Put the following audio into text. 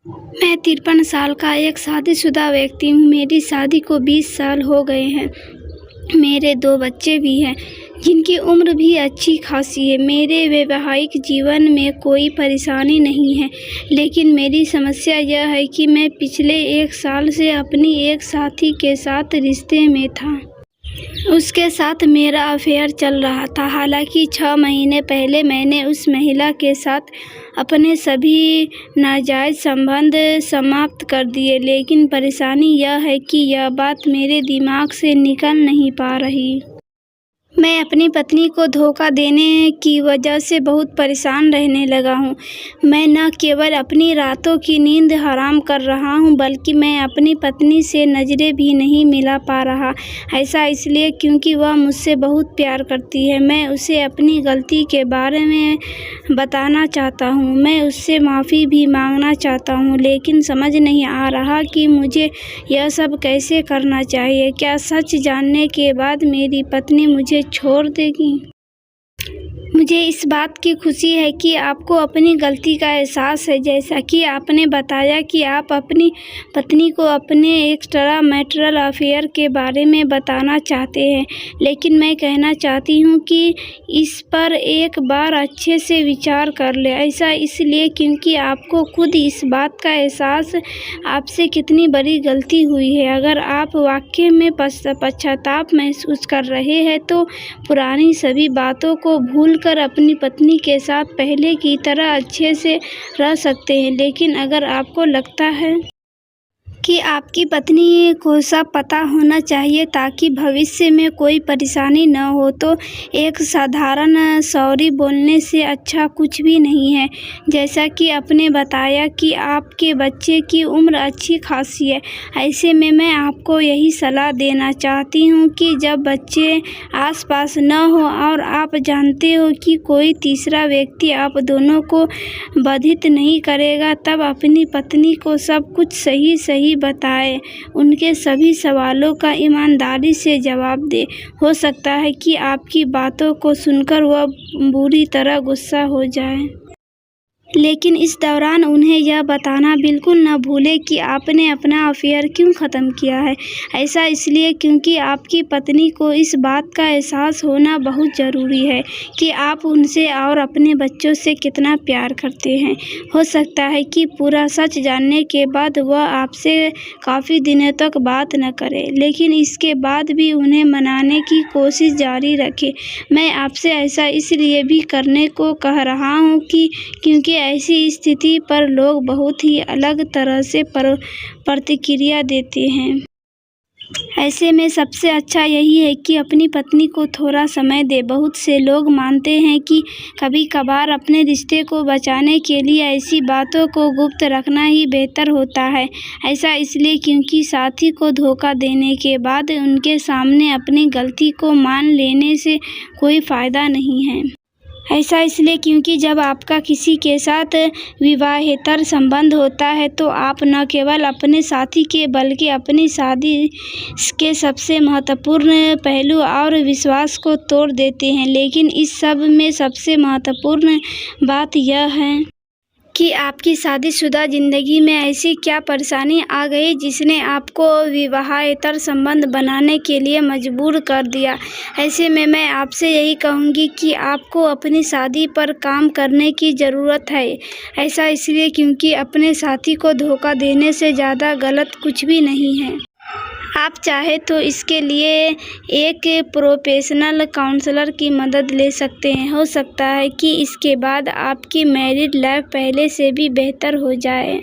मैं 53 साल का एक शादीशुदा व्यक्ति हूँ। मेरी शादी को 20 साल हो गए हैं। मेरे 2 बच्चे भी हैं, जिनकी उम्र भी अच्छी खासी है। मेरे वैवाहिक जीवन में कोई परेशानी नहीं है, लेकिन मेरी समस्या यह है कि मैं पिछले 1 साल से अपनी एक साथी के साथ रिश्ते में था। उसके साथ मेरा अफेयर चल रहा था। हालांकि 6 महीने पहले मैंने उस महिला के साथ अपने सभी नाजायज़ संबंध समाप्त कर दिए, लेकिन परेशानी यह है कि यह बात मेरे दिमाग से निकल नहीं पा रही। मैं अपनी पत्नी को धोखा देने की वजह से बहुत परेशान रहने लगा हूँ। मैं न केवल अपनी रातों की नींद हराम कर रहा हूँ, बल्कि मैं अपनी पत्नी से नज़रें भी नहीं मिला पा रहा। ऐसा इसलिए क्योंकि वह मुझसे बहुत प्यार करती है। मैं उसे अपनी गलती के बारे में बताना चाहता हूँ। मैं उससे माफ़ी भी मांगना चाहता हूँ, लेकिन समझ नहीं आ रहा कि मुझे यह सब कैसे करना चाहिए। क्या सच जानने के बाद मेरी पत्नी मुझे छोड़ देगी? मुझे इस बात की खुशी है कि आपको अपनी गलती का एहसास है। जैसा कि आपने बताया कि आप अपनी पत्नी को अपने एक्स्ट्रा मैरिटल अफेयर के बारे में बताना चाहते हैं, लेकिन मैं कहना चाहती हूँ कि इस पर एक बार अच्छे से विचार कर लें। ऐसा इसलिए क्योंकि आपको खुद इस बात का एहसास आपसे कितनी बड़ी गलती हुई है। अगर आप वाकई में पश्चाताप महसूस कर रहे हैं, तो पुरानी सभी बातों को भूल कर अपनी पत्नी के साथ पहले की तरह अच्छे से रह सकते हैं। लेकिन अगर आपको लगता है कि आपकी पत्नी को सब पता होना चाहिए ताकि भविष्य में कोई परेशानी न हो, तो एक साधारण सॉरी बोलने से अच्छा कुछ भी नहीं है। जैसा कि आपने बताया कि आपके बच्चे की उम्र अच्छी खासी है, ऐसे में मैं आपको यही सलाह देना चाहती हूँ कि जब बच्चे आसपास न हो और आप जानते हो कि कोई तीसरा व्यक्ति आप दोनों को बाधित नहीं करेगा, तब अपनी पत्नी को सब कुछ सही बताएं। उनके सभी सवालों का ईमानदारी से जवाब दें। हो सकता है कि आपकी बातों को सुनकर वह बुरी तरह गुस्सा हो जाए, लेकिन इस दौरान उन्हें यह बताना बिल्कुल न भूलें कि आपने अपना अफेयर क्यों ख़त्म किया है। ऐसा इसलिए क्योंकि आपकी पत्नी को इस बात का एहसास होना बहुत ज़रूरी है कि आप उनसे और अपने बच्चों से कितना प्यार करते हैं। हो सकता है कि पूरा सच जानने के बाद वह आपसे काफ़ी दिनों तक बात न करे, लेकिन इसके बाद भी उन्हें मनाने की कोशिश जारी रखें। मैं आपसे ऐसा इसलिए भी करने को कह रहा हूँ क्योंकि ऐसी स्थिति पर लोग बहुत ही अलग तरह से प्रतिक्रिया देते हैं। ऐसे में सबसे अच्छा यही है कि अपनी पत्नी को थोड़ा समय दें। बहुत से लोग मानते हैं कि कभी-कभार अपने रिश्ते को बचाने के लिए ऐसी बातों को गुप्त रखना ही बेहतर होता है। ऐसा इसलिए क्योंकि साथी को धोखा देने के बाद उनके सामने अपनी गलती को मान लेने से कोई फ़ायदा नहीं है। ऐसा इसलिए क्योंकि जब आपका किसी के साथ विवाहेतर संबंध होता है, तो आप न केवल अपने साथी के बल्कि अपनी शादी के सबसे महत्वपूर्ण पहलू और विश्वास को तोड़ देते हैं। लेकिन इस सब में सबसे महत्वपूर्ण बात यह है कि आपकी शादीशुदा ज़िंदगी में ऐसी क्या परेशानी आ गई जिसने आपको विवाहेतर संबंध बनाने के लिए मजबूर कर दिया। ऐसे में मैं आपसे यही कहूँगी कि आपको अपनी शादी पर काम करने की ज़रूरत है। ऐसा इसलिए क्योंकि अपने साथी को धोखा देने से ज़्यादा गलत कुछ भी नहीं है। आप चाहे तो इसके लिए एक प्रोफेशनल काउंसलर की मदद ले सकते हैं। हो सकता है कि इसके बाद आपकी मैरिड लाइफ पहले से भी बेहतर हो जाए।